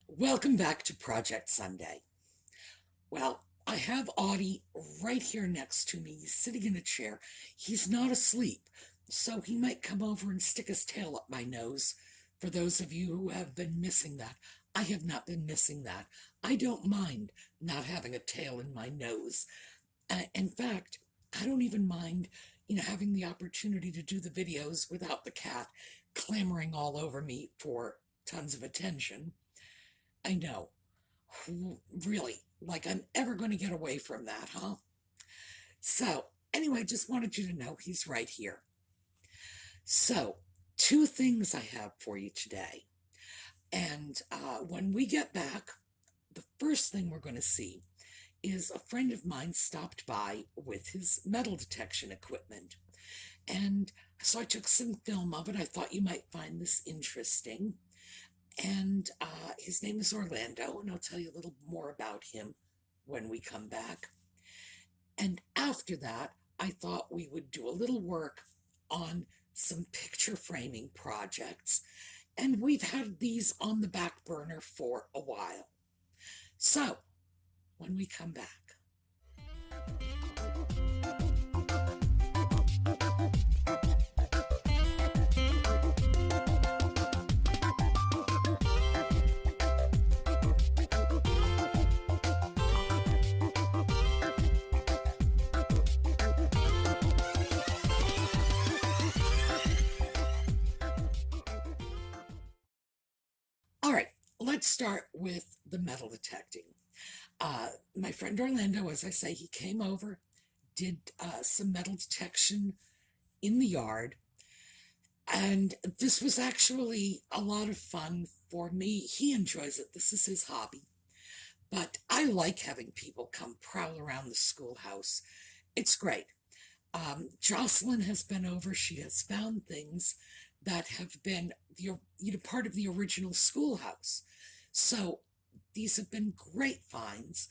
Welcome back to Project Sunday. Well, I have Audie right here next to me. He's sitting in a chair. He's not asleep, so he might come over and stick his tail up my nose. For those of you who have been missing that, I have not been missing that. I don't mind not having a tail in my nose. In fact, I don't even mind, having the opportunity to do the videos without the cat clamoring all over me for tons of attention. I know. Really, like I'm ever going to get away from that, huh? So, anyway, just wanted you to know he's right here. So, two things I have for you today. And when we get back, the first thing we're going to see is a friend of mine stopped by with his metal detection equipment. And so I took some film of it. I thought you might find this interesting. And his name is Orlando, and I'll tell you a little more about him when we come back. And after that, I thought we would do a little work on some picture framing projects, and we've had these on the back burner for a while. So, when we come back. All right, let's start with the metal detecting. My friend Orlando, as I say, he came over, did some metal detection in the yard, and this was actually a lot of fun for me. He enjoys it. This is his hobby. But I like having people come prowl around the schoolhouse. It's great. Jocelyn has been over. She has found things that have been part of the original schoolhouse. So these have been great finds.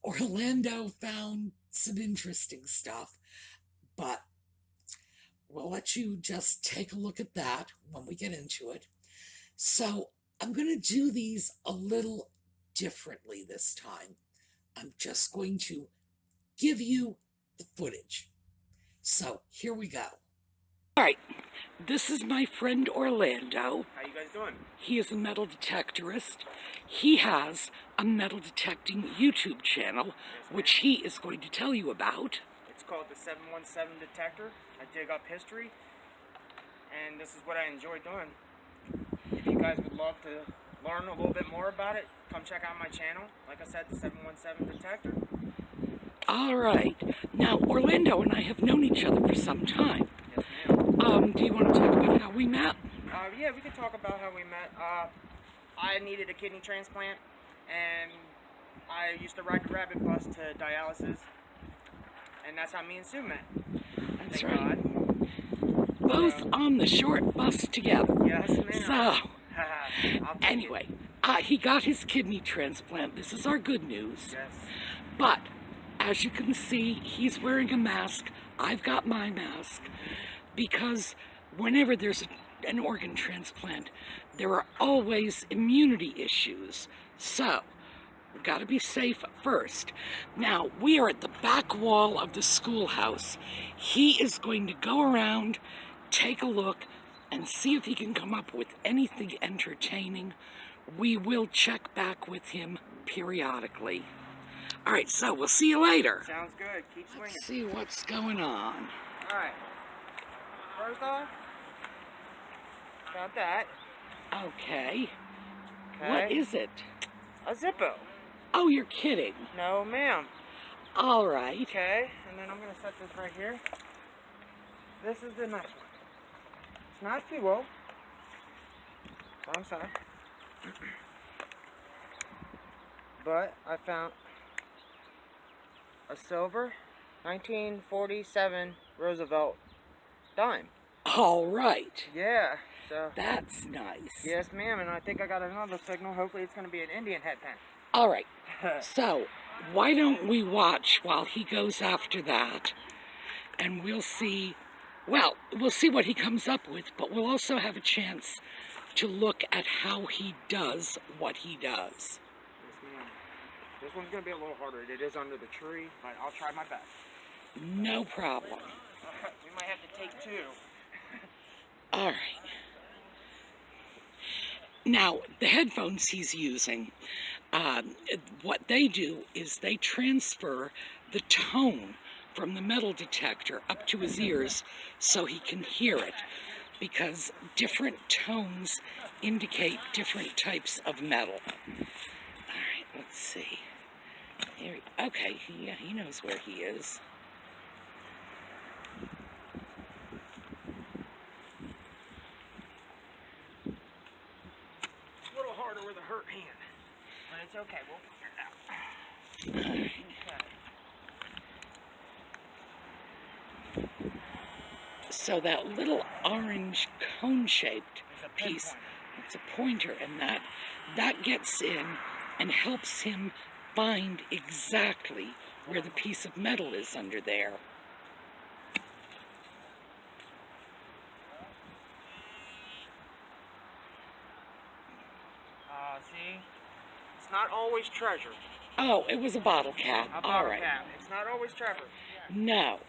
Orlando found some interesting stuff, but we'll let you just take a look at that when we get into it. So I'm going to do these a little differently this time. I'm just going to give you the footage. So here we go. All right, this is my friend Orlando. How you guys doing? He is a metal detectorist. He has a metal detecting YouTube channel, which he is going to tell you about. It's called the 717 Detector. I dig up history, and this is what I enjoy doing. If you guys would love to learn a little bit more about it, come check out my channel. Like I said, the 717 Detector. All right. Now, Orlando and I have known each other for some time. Yes, ma'am. Do you want to talk about how we met? Yeah, we can talk about how we met. I needed a kidney transplant, and I used to ride the rabbit bus to dialysis, and that's how me and Sue met. That's Thank right. God. Both on the short bus together. Yes, ma'am. So, anyway, he got his kidney transplant. This is our good news. Yes. But, as you can see, he's wearing a mask. I've got my mask. Because whenever there's an organ transplant, there are always immunity issues. So, we've got to be safe first. Now, we are at the back wall of the schoolhouse. He is going to go around, take a look, and see if he can come up with anything entertaining. We will check back with him periodically. All right, so we'll see you later. Sounds good. Keep swinging. Let's see what's going on. All right. First off, got that. Okay. Okay. What is it? A Zippo. Oh, you're kidding. No, ma'am. All right. Okay, and then I'm going to set this right here. This is the next one. It's not fuel. Wrong side. But I found a silver 1947 Roosevelt dime. All right. Yeah, so. That's nice. Yes, ma'am, and I think I got another signal. Hopefully it's going to be an Indian head pen. All right. So, why don't we watch while he goes after that, and we'll see, well, we'll see what he comes up with, but we'll also have a chance to look at how he does what he does. Yes, ma'am. This one's going to be a little harder. It is under the tree, but I'll try my best. No problem. We might have to take two. All right. Now, the headphones he's using, what they do is they transfer the tone from the metal detector up to his ears so he can hear it, because different tones indicate different types of metal. All right, let's see. Here, okay, yeah, he knows where he is. It's a little harder with a hurt hand, but it's okay. We'll figure it out. All right. So that little orange cone-shaped piece, it's a pointer, and that gets in and helps him find exactly where the piece of metal is under there. See? It's not always treasure. Oh, it was a bottle cap. All right. Cap. It's not always treasure. No.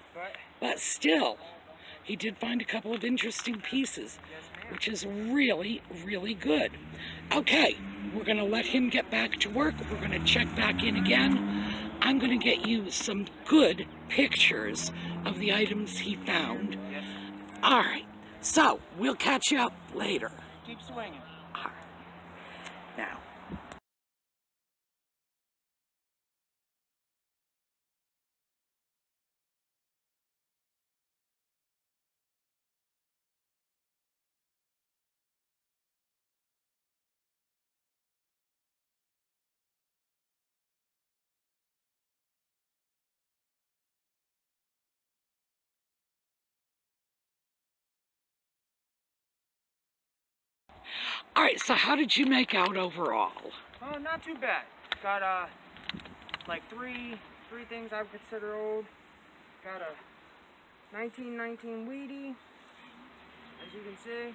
But still, he did find a couple of interesting pieces, which is really, really good. Okay, we're going to let him get back to work. We're going to check back in again. I'm going to get you some good pictures of the items he found. Yes. All right, so we'll catch you up later. Keep swinging. All right. Now. All right, so how did you make out overall? Oh, not too bad. Got like three things I would consider old. Got a 1919 Wheatie, as you can see.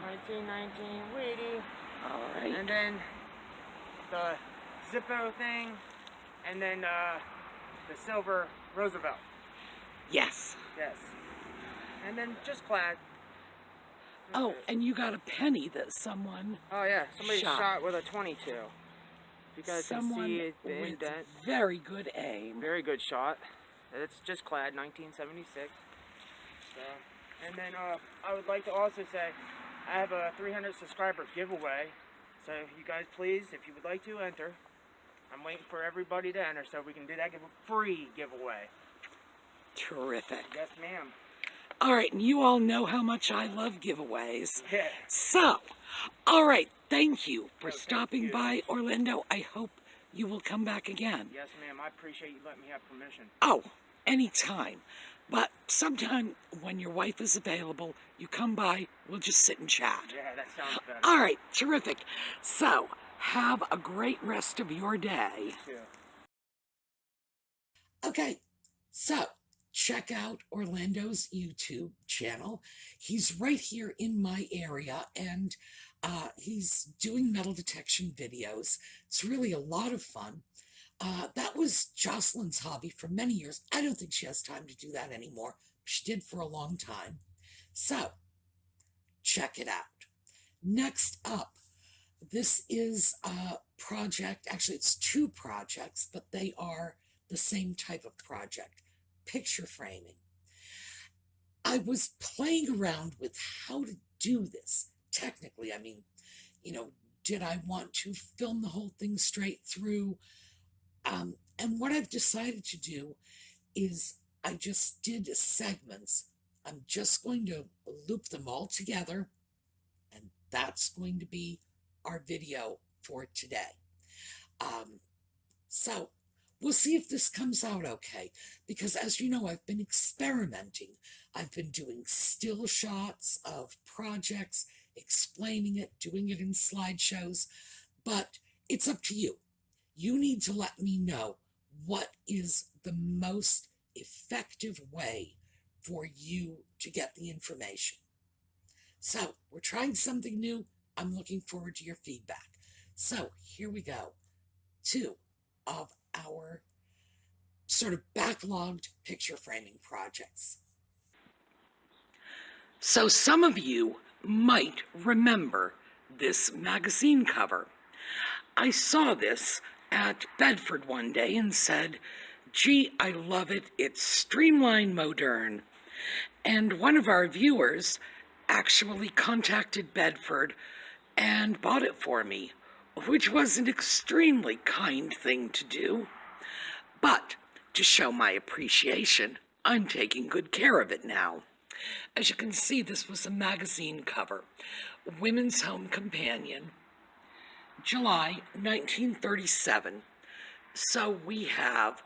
1919 Wheatie. All right. And then the Zippo thing, and then the silver Roosevelt. Yes. Yes. And then just clad. Oh, and you got a penny that someone... Oh yeah, somebody shot with a 22. You guys can see it, the with indent. Very good aim. Very good shot. It's just clad, 1976. So, and then I would like to also say, I have a 300 subscriber giveaway. So you guys please, if you would like to enter, I'm waiting for everybody to enter so we can do that free giveaway. Terrific. Yes, ma'am. All right, and you all know how much I love giveaways. Yeah. So, all right, thank you for stopping by, Orlando. I hope you will come back again. Yes, ma'am. I appreciate you letting me have permission. Oh, anytime. But sometime when your wife is available, you come by, we'll just sit and chat. Yeah, that sounds better. All right, terrific. So, have a great rest of your day. You too. Okay, so check out Orlando's YouTube channel. He's right here in my area, and he's doing metal detection videos. It's really a lot of fun. That was Jocelyn's hobby for many years. I don't think she has time to do that anymore. She did for a long time. So, check it out. Next up, this is a project. Actually, it's two projects, but they are the same type of project. Picture framing. I was playing around with how to do this technically. I mean, did I want to film the whole thing straight through? And what I've decided to do is I just did segments. I'm just going to loop them all together, and that's going to be our video for today. So we'll see if this comes out okay, because as you know, I've been experimenting. I've been doing still shots of projects, explaining it, doing it in slideshows, but it's up to you. You need to let me know what is the most effective way for you to get the information. So we're trying something new. I'm looking forward to your feedback. So here we go. Two of our sort of backlogged picture framing projects. So some of you might remember this magazine cover. I saw this at Bedford one day and said, gee, I love it. It's streamlined, modern. And one of our viewers actually contacted Bedford and bought it for me, which was an extremely kind thing to do. But to show my appreciation, I'm taking good care of it now. As you can see, this was a magazine cover, Women's Home Companion, July 1937. So we have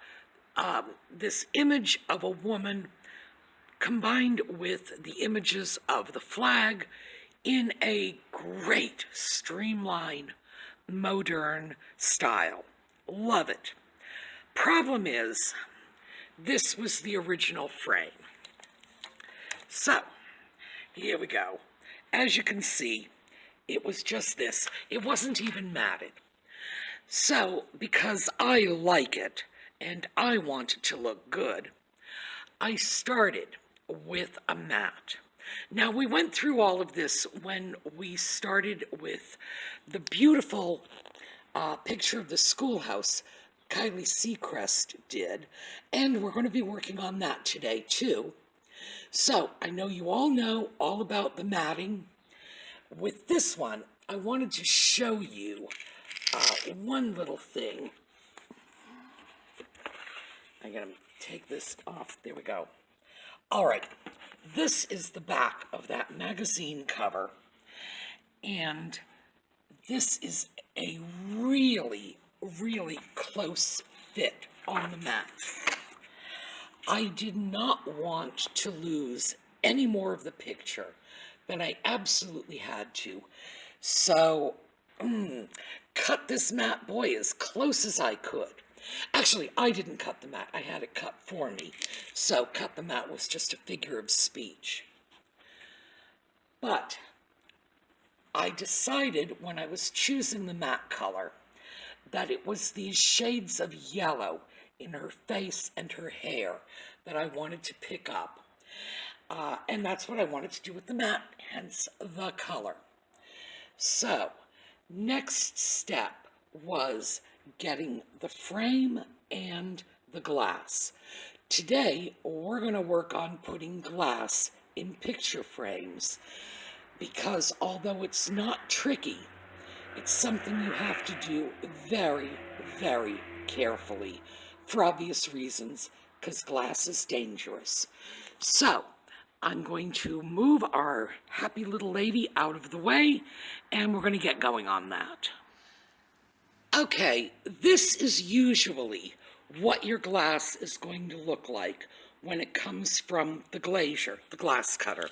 this image of a woman combined with the images of the flag in a great streamlined, modern style. Love it. Problem is, this was the original frame. So, here we go. As you can see, it was just this. It wasn't even matted. So, because I like it, and I want it to look good, I started with a mat. Now, we went through all of this when we started with the beautiful picture of the schoolhouse Kiley Secrest did, and we're going to be working on that today, too. So, I know you all know all about the matting. With this one, I wanted to show you one little thing. I'm going to take this off. There we go. All right. This is the back of that magazine cover. And this is a really, really close fit on the mat. I did not want to lose any more of the picture than I absolutely had to. So, cut this mat, boy, as close as I could. Actually, I didn't cut the mat. I had it cut for me. So, cut the mat was just a figure of speech. But I decided when I was choosing the mat color that it was these shades of yellow in her face and her hair that I wanted to pick up. And that's what I wanted to do with the mat, hence the color. So, next step was getting the frame and the glass. Today, we're going to work on putting glass in picture frames because although it's not tricky, it's something you have to do very, very carefully for obvious reasons, because glass is dangerous. So, I'm going to move our happy little lady out of the way, and we're going to get going on that. Okay, this is usually what your glass is going to look like when it comes from the glazier, the glass cutter.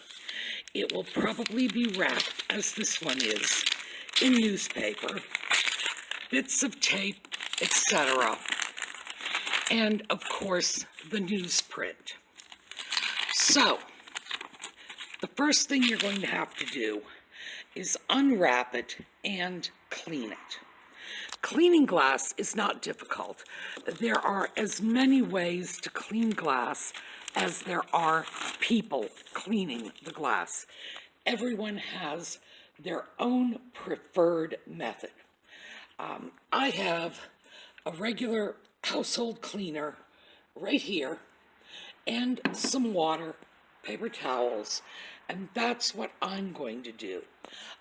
It will probably be wrapped, as this one is, in newspaper, bits of tape, etc., and of course the newsprint. So, the first thing you're going to have to do is unwrap it and clean it. Cleaning glass is not difficult. There are as many ways to clean glass as there are people cleaning the glass. Everyone has their own preferred method. I have a regular household cleaner right here and some water, paper towels, and that's what I'm going to do.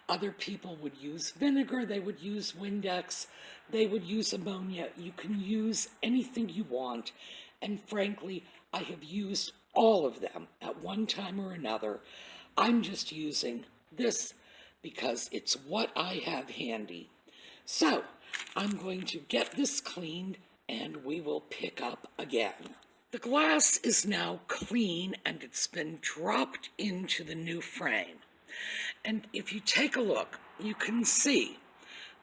Other people would use vinegar, they would use Windex, they would use ammonia. You can use anything you want, and frankly, I have used all of them at one time or another. I'm just using this because it's what I have handy. So, I'm going to get this cleaned, and we will pick up again. The glass is now clean, and it's been dropped into the new frame. And if you take a look, you can see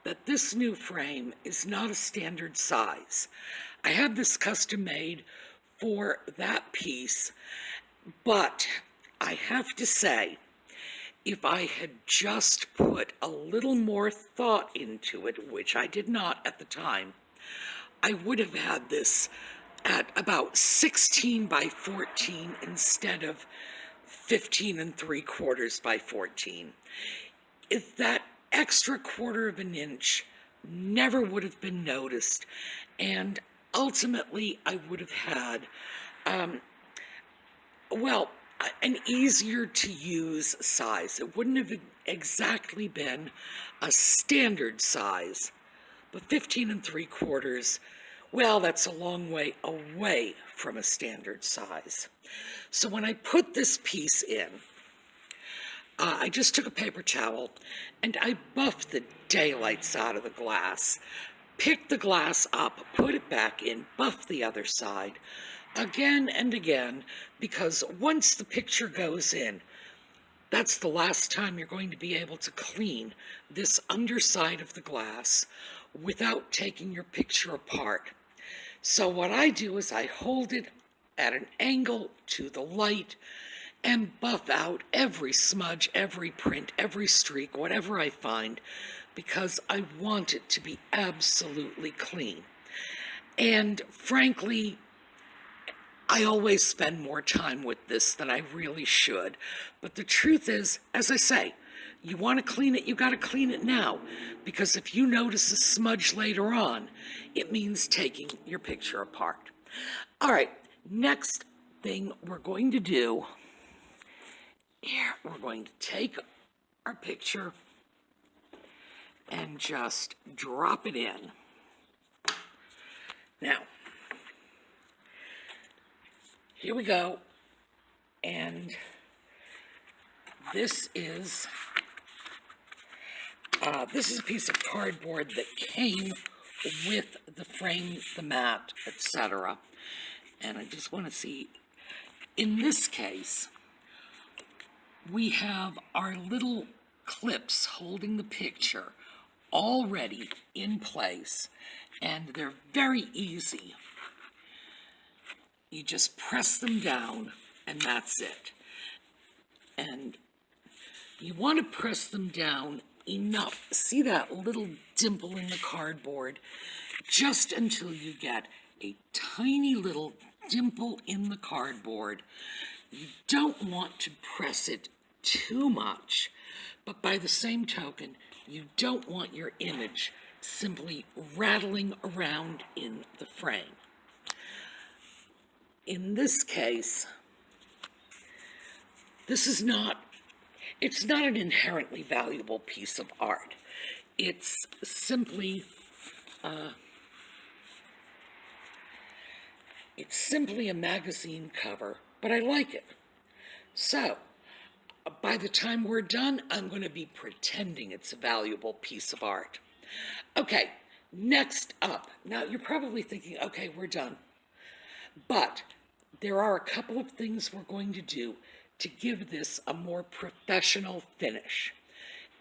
that this new frame is not a standard size. I have this custom made for that piece, but I have to say, if I had just put a little more thought into it, which I did not at the time, I would have had this at about 16 by 14 instead of 15 3/4 by 14. If that extra 1/4 of an inch never would have been noticed, and ultimately I would have had, well, an easier to use size. It wouldn't have exactly been a standard size, but 15 3/4, well, that's a long way away from a standard size. So when I put this piece in, I just took a paper towel and I buffed the daylights out of the glass, picked the glass up, put it back in, buffed the other side, again and again, because once the picture goes in, that's the last time you're going to be able to clean this underside of the glass without taking your picture apart. So what I do is I hold it at an angle to the light and buff out every smudge, every print, every streak, whatever I find, because I want it to be absolutely clean. And frankly, I always spend more time with this than I really should. But the truth is, as I say, you want to clean it, you got to clean it now. Because if you notice a smudge later on, it means taking your picture apart. All right, next thing we're going to do, here, we're going to take our picture and just drop it in. Now, here we go, and this is a piece of cardboard that came with the frame, the mat, etc. And I just want to see, in this case, we have our little clips holding the picture already in place, and they're very easy. You just press them down, and that's it. And you want to press them down enough. See that little dimple in the cardboard? Just until you get a tiny little dimple in the cardboard. You don't want to press it too much, but by the same token, you don't want your image simply rattling around in the frame. In this case, it's not an inherently valuable piece of art. It's simply a magazine cover, but I like it. So, by the time we're done, I'm going to be pretending it's a valuable piece of art. Okay, next up. Now, you're probably thinking, okay, we're done. But there are a couple of things we're going to do to give this a more professional finish.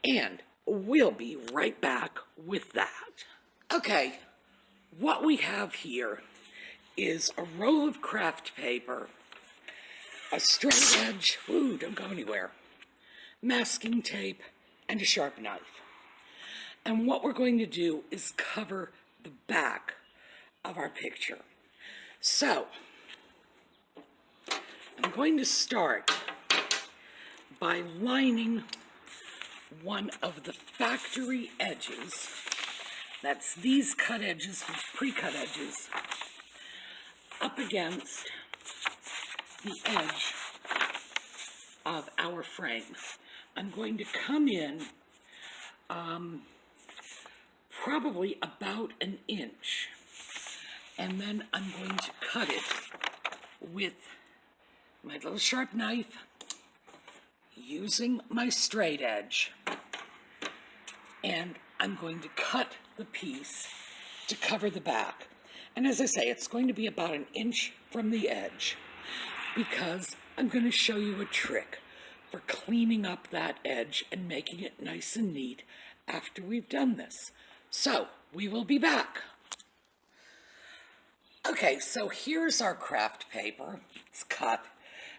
And we'll be right back with that. Okay, what we have here is a roll of craft paper, a straight edge, ooh, don't go anywhere, masking tape, and a sharp knife. And what we're going to do is cover the back of our picture. So, I'm going to start by lining one of the factory edges, that's these cut edges, these pre-cut edges, up against the edge of our frame. I'm going to come in probably about an inch, and then I'm going to cut it with my little sharp knife using my straight edge, and I'm going to cut the piece to cover the back. And as I say, it's going to be about an inch from the edge, because I'm going to show you a trick for cleaning up that edge and making it nice and neat after we've done this. So, we will be back. Okay, so here's our craft paper. It's cut.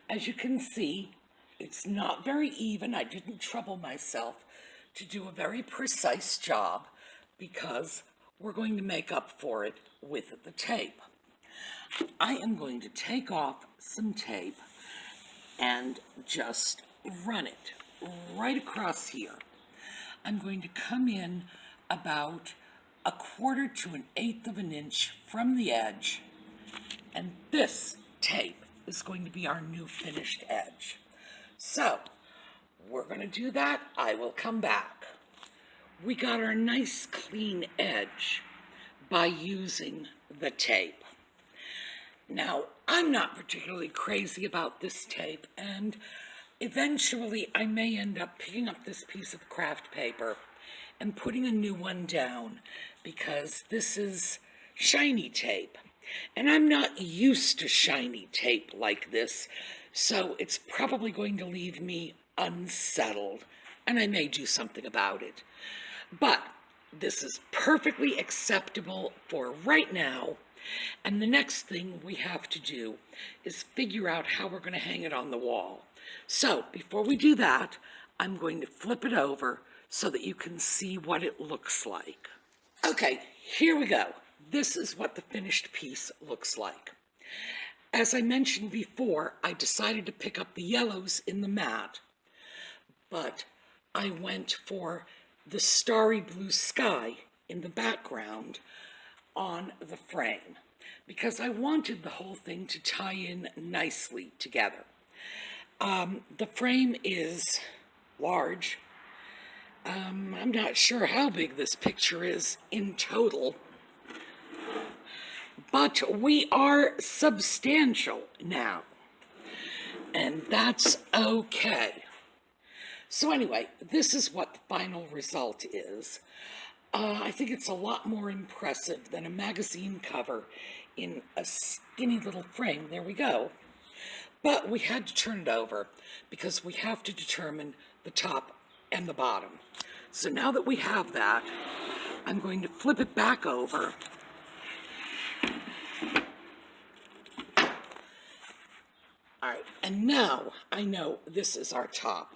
As you can see, it's not very even. I didn't trouble myself to do a very precise job because we're going to make up for it with the tape. I am going to take off some tape and just run it right across here. I'm going to come in about 1/4 to 1/8 of an inch from the edge, and this tape is going to be our new finished edge. So, we're going to do that. I will come back. We got our nice clean edge by using the tape. Now, I'm not particularly crazy about this tape, and eventually I may end up picking up this piece of craft paper and putting a new one down because this is shiny tape. And I'm not used to shiny tape like this, so it's probably going to leave me unsettled, and I may do something about it. But this is perfectly acceptable for right now, and the next thing we have to do is figure out how we're going to hang it on the wall. So before we do that, I'm going to flip it over so that you can see what it looks like. Okay, here we go. This is what the finished piece looks like. As I mentioned before, I decided to pick up the yellows in the mat, but I went for the starry blue sky in the background on the frame because I wanted the whole thing to tie in nicely together. The frame is large. I'm not sure how big this picture is in total, but we are substantial now, and that's okay. So anyway, this is what the final result is. I think it's a lot more impressive than a magazine cover in a skinny little frame. There we go. But we had to turn it over because we have to determine the top and the bottom. So now that we have that, I'm going to flip it back over. All right, and now I know this is our top.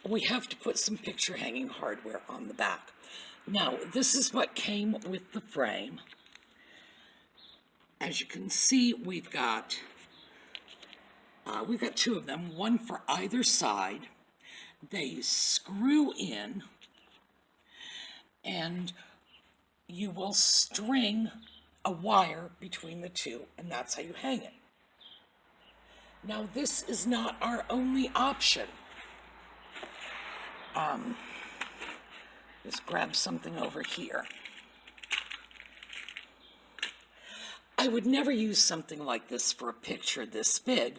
We have to put some picture hanging hardware on the back. Now, this is what came with the frame. As you can see, we've got 2 of them, one for either side. They screw in, and you will string a wire between the two, and that's how you hang it. Now, this is not our only option. Just grab something over here. I would never use something like this for a picture this big,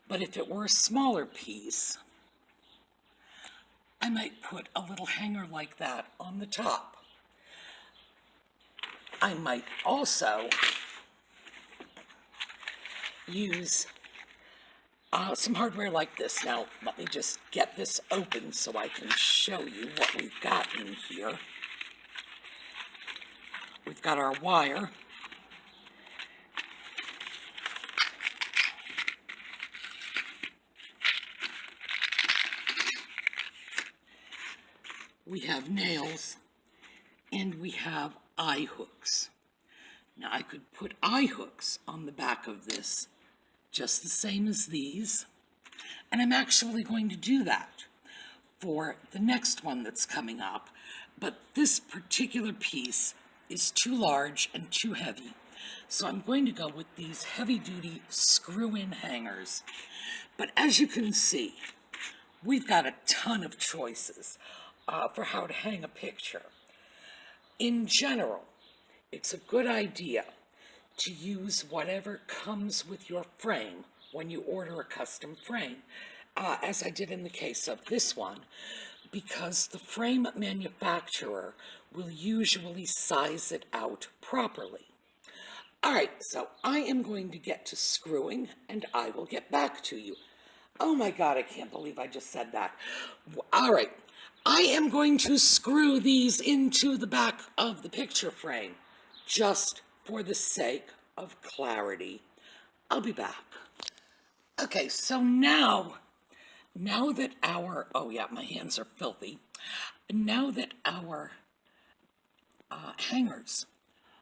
but if it were a smaller piece, I might put a little hanger like that on the top. I might also use some hardware like this. Now, let me just get this open so I can show you what we've got in here. We've got our wire. We have nails, and we have eye hooks. Now, I could put eye hooks on the back of this, just the same as these, and I'm actually going to do that for the next one that's coming up, but this particular piece is too large and too heavy, so I'm going to go with these heavy-duty screw-in hangers. But as you can see, we've got a ton of choices for how to hang a picture. In general, it's a good idea to use whatever comes with your frame when you order a custom frame, as I did in the case of this one, because the frame manufacturer will usually size it out properly. All right, so I am going to get to screwing, and I will get back to you. Oh my God, I can't believe I just said that. All right, I am going to screw these into the back of the picture frame, just for the sake of clarity. I'll be back. Okay, so now Now that our, oh yeah, my hands are filthy. Now that our hangers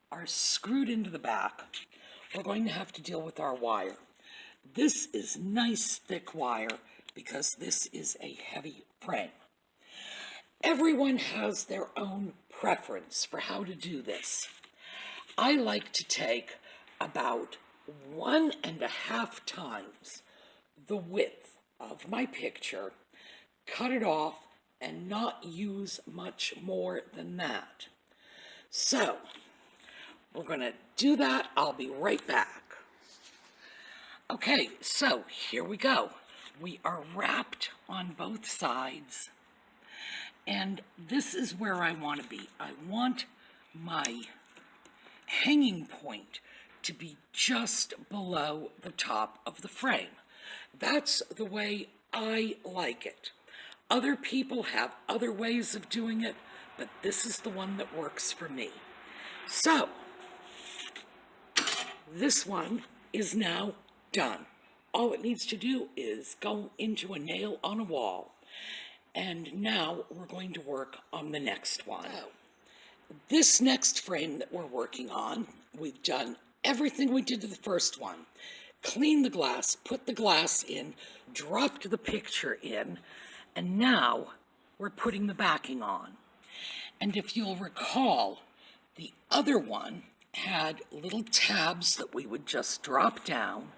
are screwed into the back, we're going to have to deal with our wire. This is nice thick wire because this is a heavy frame. Everyone has their own preference for how to do this. I like to take about 1.5 times the width of my picture, cut it off, and not use much more than that. So, we're going to do that. I'll be right back. Okay, so here we go. We are wrapped on both sides, and this is where I want to be. I want my hanging point to be just below the top of the frame. That's the way I like it. Other people have other ways of doing it, but this is the one that works for me. So, this one is now done. All it needs to do is go into a nail on a wall. And now we're going to work on the next one. This next frame that we're working on, we've done everything we did to the first one. Cleaned the glass, put the glass in, dropped the picture in, and now we're putting the backing on. And if you'll recall, the other one had little tabs that we would just drop down,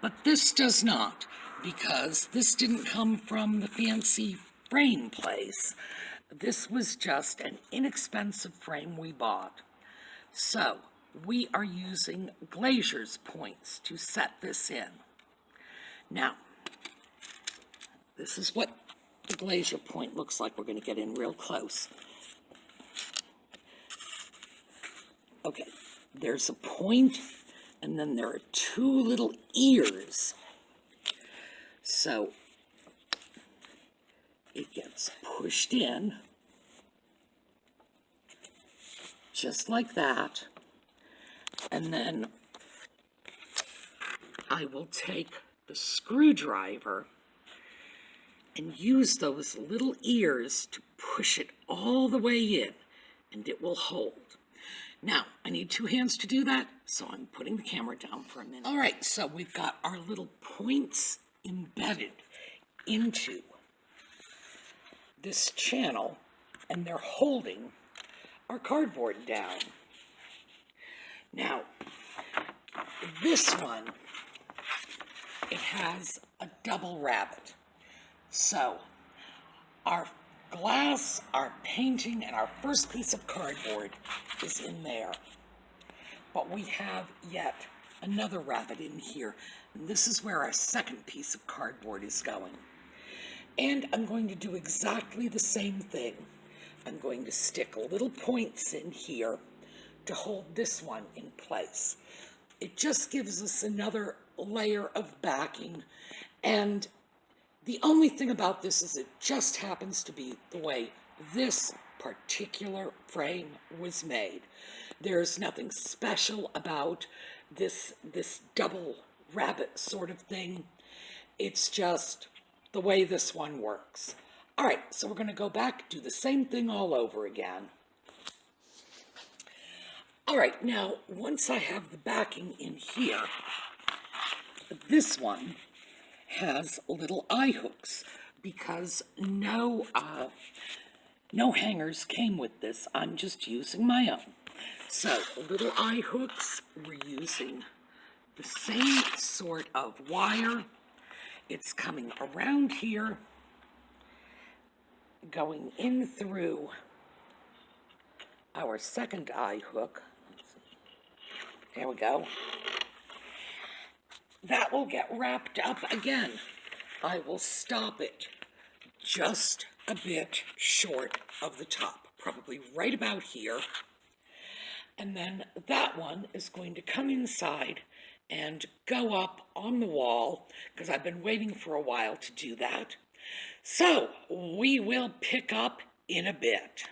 but this does not, because this didn't come from the fancy frame place. This was just an inexpensive frame we bought. So we are using glazier's points to set this in. Now, this is what the glazier point looks like. We're going to get in real close. Okay, there's a point, and then there are two little ears. So it gets pushed in, just like that, and then I will take the screwdriver and use those little ears to push it all the way in, and it will hold. Now, I need 2 hands to do that, so I'm putting the camera down for a minute. All right, so we've got our little points embedded into this channel, and they're holding our cardboard down. Now, this one, it has a double rabbit. So, our glass, our painting, and our first piece of cardboard is in there. But we have yet another rabbit in here, and this is where our second piece of cardboard is going. And I'm going to do exactly the same thing. I'm going to stick little points in here to hold this one in place. It just gives us another layer of backing, and the only thing about this is it just happens to be the way this particular frame was made. There's nothing special about this double rabbit sort of thing. It's just the way this one works. All right, so we're going to go back, do the same thing all over again. All right, now, once I have the backing in here, this one has little eye hooks because no hangers came with this. I'm just using my own. So, little eye hooks, we're using the same sort of wire. It's coming around here, going in through our second eye hook. There we go. That will get wrapped up again. I will stop it just a bit short of the top, probably right about here. And then that one is going to come inside and go up on the wall, because I've been waiting for a while to do that. So we will pick up in a bit.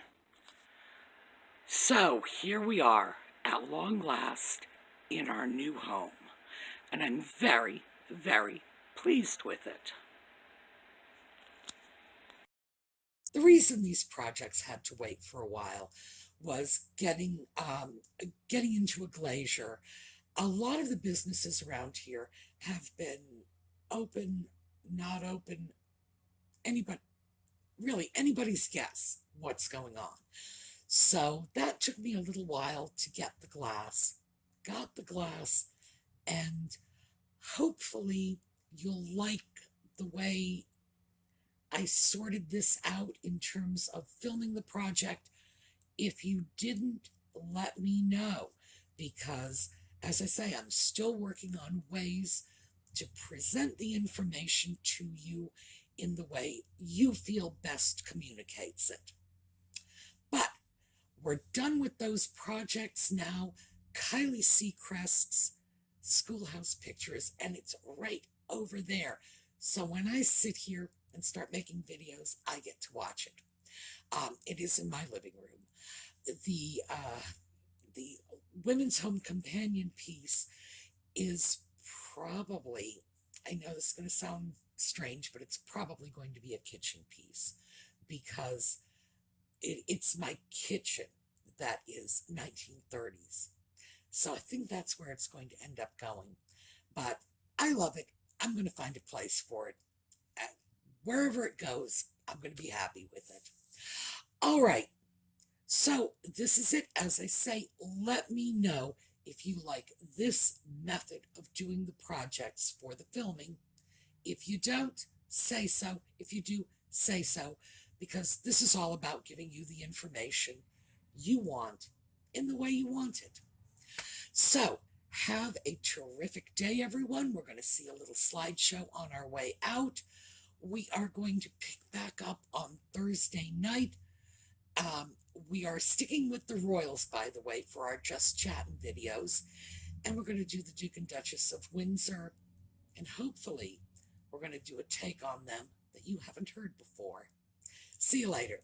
So here we are, at long last, in our new home. And I'm very, very pleased with it. The reason these projects had to wait for a while was getting into a glacier. A lot of the businesses around here have been open, not open, anybody, really anybody's guess what's going on. So that took me a little while to get the glass. Got the glass, and hopefully you'll like the way I sorted this out in terms of filming the project. If you didn't, let me know, because as I say, I'm still working on ways to present the information to you in the way you feel best communicates it. But we're done with those projects now. Kiley Secrest's schoolhouse pictures, and it's right over there. So when I sit here and start making videos, I get to watch it. It is in my living room. The women's home companion piece is probably, I know this is going to sound strange, but it's probably going to be a kitchen piece, because it's my kitchen that is 1930s. So I think that's where it's going to end up going. But I love it. I'm going to find a place for it. Wherever it goes, I'm going to be happy with it. All right. So this is it. As I say, let me know if you like this method of doing the projects for the filming. If you don't, say so. If you do, say so, because this is all about giving you the information you want in the way you want it. So have a terrific day, everyone. We're going to see a little slideshow on our way out. We are going to pick back up on Thursday night. We are sticking with the royals, by the way, for our Just Chatting videos. And we're going to do the Duke and Duchess of Windsor. And hopefully we're going to do a take on them that you haven't heard before. See you later.